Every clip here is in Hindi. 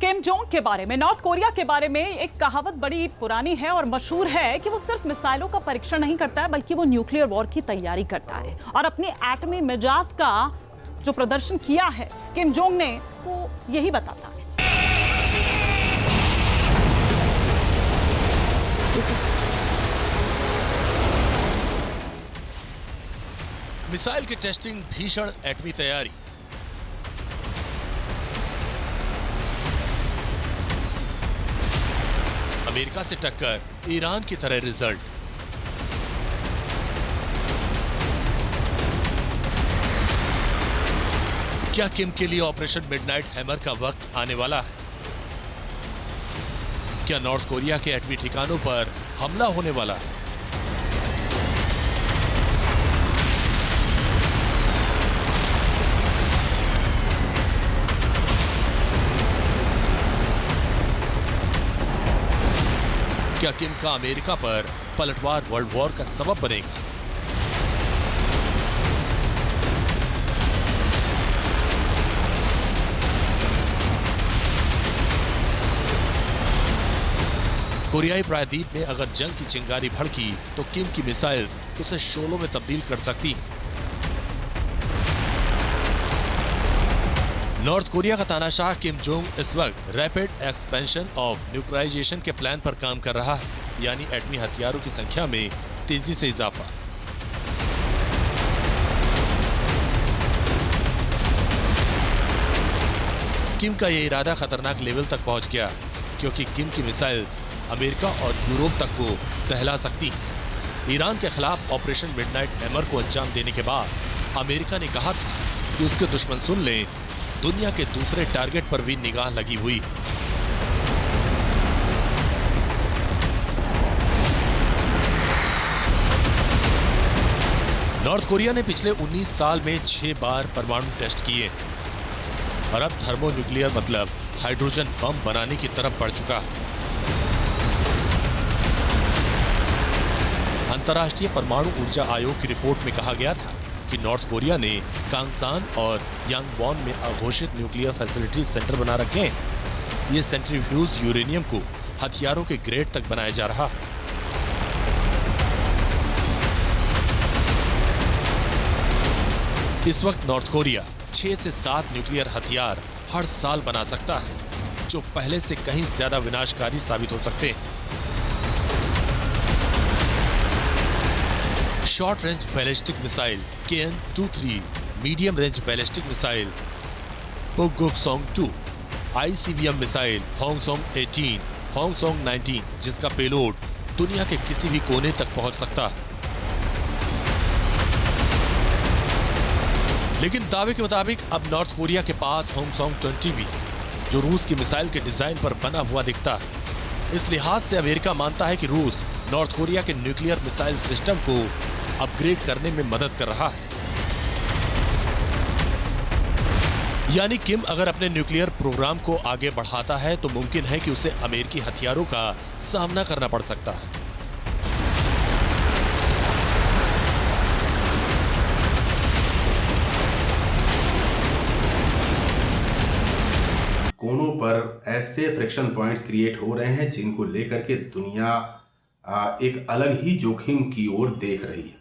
किम जोंग के बारे में, नॉर्थ कोरिया के बारे में एक कहावत बड़ी पुरानी है और मशहूर है कि वो सिर्फ मिसाइलों का परीक्षण नहीं करता है बल्कि वो न्यूक्लियर वॉर की तैयारी करता है। और अपने एटमी मिजाज का जो प्रदर्शन किया है किम जोंग ने, वो यही बताता है। मिसाइल की टेस्टिंग, भीषण एटमी तैयारी। अमेरिका से टक्कर, ईरान की तरह रिजल्ट। क्या किम के लिए ऑपरेशन मिडनाइट हैमर का वक्त आने वाला है? क्या नॉर्थ कोरिया के एटमी ठिकानों पर हमला होने वाला है? क्या किम का अमेरिका पर पलटवार वर्ल्ड वॉर का सबब बनेगा? कोरियाई प्रायद्वीप में अगर जंग की चिंगारी भड़की तो किम की मिसाइल्स उसे शोलों में तब्दील कर सकती हैं। नॉर्थ कोरिया का तानाशाह किम जोंग इस वक्त रैपिड एक्सपेंशन ऑफ न्यूक्लियराइजेशन के प्लान पर काम कर रहा है, यानी एटमी हथियारों की संख्या में तेजी से इजाफा। किम का यह इरादा खतरनाक लेवल तक पहुंच गया क्योंकि किम की मिसाइल्स अमेरिका और यूरोप तक को दहला सकती हैं। ईरान के खिलाफ ऑपरेशन मिडनाइट हैमर को अंजाम देने के बाद अमेरिका ने कहा था कि उसके दुश्मन सुन लें, दुनिया के दूसरे टारगेट पर भी निगाह लगी हुई। नॉर्थ कोरिया ने पिछले 19 साल में 6 बार परमाणु टेस्ट किए और अब थर्मोन्यूक्लियर मतलब हाइड्रोजन बम बनाने की तरफ बढ़ चुका। अंतर्राष्ट्रीय परमाणु ऊर्जा आयोग की रिपोर्ट में कहा गया था कि नॉर्थ कोरिया ने कांगसान और यांगबॉन में अघोषित न्यूक्लियर फैसिलिटी सेंटर बना रखे हैं। ये सेंट्रीफ्यूज यूरेनियम को हथियारों के ग्रेड तक बनाया जा रहा। इस वक्त नॉर्थ कोरिया 6 से 7 न्यूक्लियर हथियार हर साल बना सकता है, जो पहले से कहीं ज्यादा विनाशकारी साबित हो सकते हैं। Short range ballistic missile KN-23, medium range ballistic missile Pukgoksong-2, ICBM missile Hwasong-18, Hwasong-19, जिसका पेलोड दुनिया के किसी भी कोने तक पहुंच सकता है। लेकिन दावे के मुताबिक अब नॉर्थ कोरिया के पास Hwasong-20 भी है, जो रूस की मिसाइल के डिजाइन पर बना हुआ दिखता है। इस लिहाज से अमेरिका मानता है कि रूस नॉर्थ कोरिया के न्यूक्लियर मिसाइल सिस्टम को अपग्रेड करने में मदद कर रहा है। यानी किम अगर अपने न्यूक्लियर प्रोग्राम को आगे बढ़ाता है तो मुमकिन है कि उसे अमेरिकी हथियारों का सामना करना पड़ सकता है। कोनों पर ऐसे फ्रिक्शन पॉइंट्स क्रिएट हो रहे हैं जिनको लेकर के दुनिया एक अलग ही जोखिम की ओर देख रही है।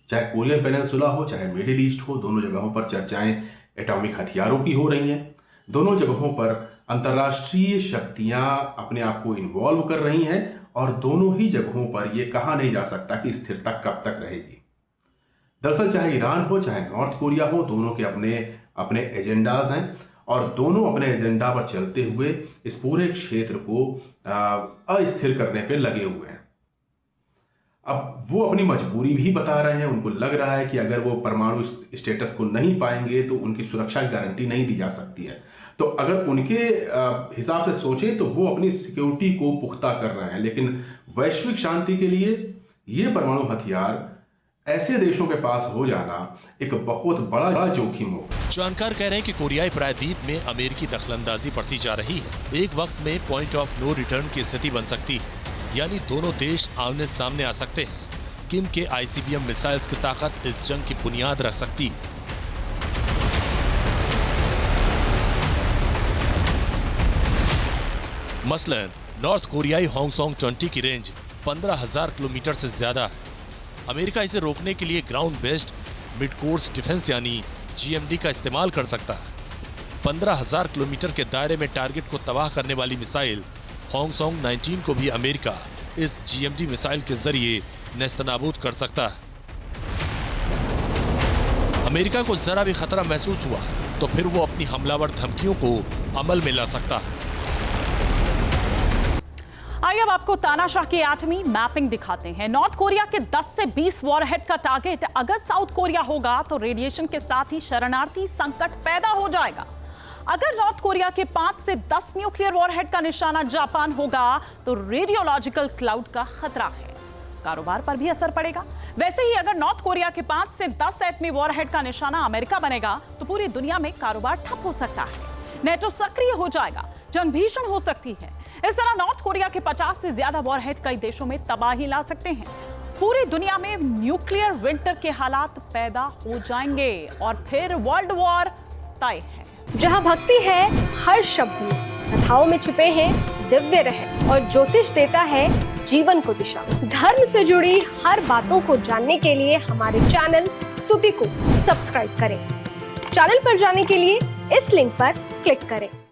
चाहे कोरियन पेनिनसुला हो, चाहे मिडिल ईस्ट हो, दोनों जगहों पर चर्चाएं एटॉमिक हथियारों की हो रही हैं। दोनों जगहों पर अंतर्राष्ट्रीय शक्तियां अपने आप को इन्वॉल्व कर रही हैं और दोनों ही जगहों पर यह कहा नहीं जा सकता कि स्थिरता कब तक रहेगी। दरअसल चाहे ईरान हो, चाहे नॉर्थ कोरिया हो, दोनों के अपने अपने एजेंडाज हैं और दोनों अपने एजेंडा पर चलते हुए इस पूरे क्षेत्र को अस्थिर करने पे लगे हुए हैं। अब वो अपनी मजबूरी भी बता रहे हैं। उनको लग रहा है कि अगर वो परमाणु स्टेटस को नहीं पाएंगे तो उनकी सुरक्षा की गारंटी नहीं दी जा सकती है। तो अगर उनके हिसाब से सोचें तो वो अपनी सिक्योरिटी को पुख्ता कर रहे हैं, लेकिन वैश्विक शांति के लिए ये परमाणु हथियार ऐसे देशों के पास हो जाना एक बहुत बड़ा जोखिम होगा। जानकार कह रहे हैं कि कोरियाई प्रायद्वीप में अमेरिकी दखलंदाजी बढ़ती जा रही है। एक वक्त में पॉइंट ऑफ नो रिटर्न की स्थिति बन सकती है, यानी दोनों देश आमने सामने आ सकते हैं। किम के ICBM मिसाइल्स की ताकत इस जंग की बुनियाद रख सकती है। मसलन नॉर्थ कोरियाई होंगसोंग 20 की रेंज 15,000 किलोमीटर से ज्यादा है। अमेरिका इसे रोकने के लिए ground based mid course defence यानी GMD का इस्तेमाल कर सकता है। 15,000 किलोमीटर के दायरे में टारगेट को तबाह करने वाली मिसाइल होंगसोंग 19 को भी अमेरिका इस GMD मिसाइल के जरिए नेस्तनाबूद कर सकता है। अमेरिका को जरा भी खतरा महसूस हुआ तो फिर वो अपनी हमलावर धमकियों को अमल में ला सकता है। आइए अब आपको तानाशाह की एटमी मैपिंग दिखाते हैं। नॉर्थ कोरिया के 10 से 20 वॉरहेड का टारगेट अगर साउथ कोरिया होगा तो रेडिएशन के साथ ही शरणार्थी संकट पैदा हो जाएगा। अगर नॉर्थ कोरिया के 5 से 10 न्यूक्लियर वॉरहेड का निशाना जापान होगा तो रेडियोलॉजिकल क्लाउड का खतरा है, कारोबार पर भी असर पड़ेगा। वैसे ही अगर नॉर्थ कोरिया के 5 से 10 एटमी वॉरहेड का निशाना अमेरिका बनेगा तो पूरी दुनिया में कारोबार ठप हो सकता है, नेटो सक्रिय हो जाएगा, जंग भीषण हो सकती है। इस तरह नॉर्थ कोरिया के 50 से ज्यादा वॉरहेड कई देशों में तबाही ला सकते हैं। पूरी दुनिया में न्यूक्लियर विंटर के हालात पैदा हो जाएंगे और फिर वर्ल्ड वॉर तय है। जहां भक्ति है हर शब्द में, कथाओं में छुपे हैं दिव्य रहस्य और ज्योतिष देता है जीवन को दिशा। धर्म से जुड़ी हर बातों को जानने के लिए हमारे चैनल स्तुति को सब्सक्राइब करें। चैनल पर जाने के लिए इस लिंक पर क्लिक करें।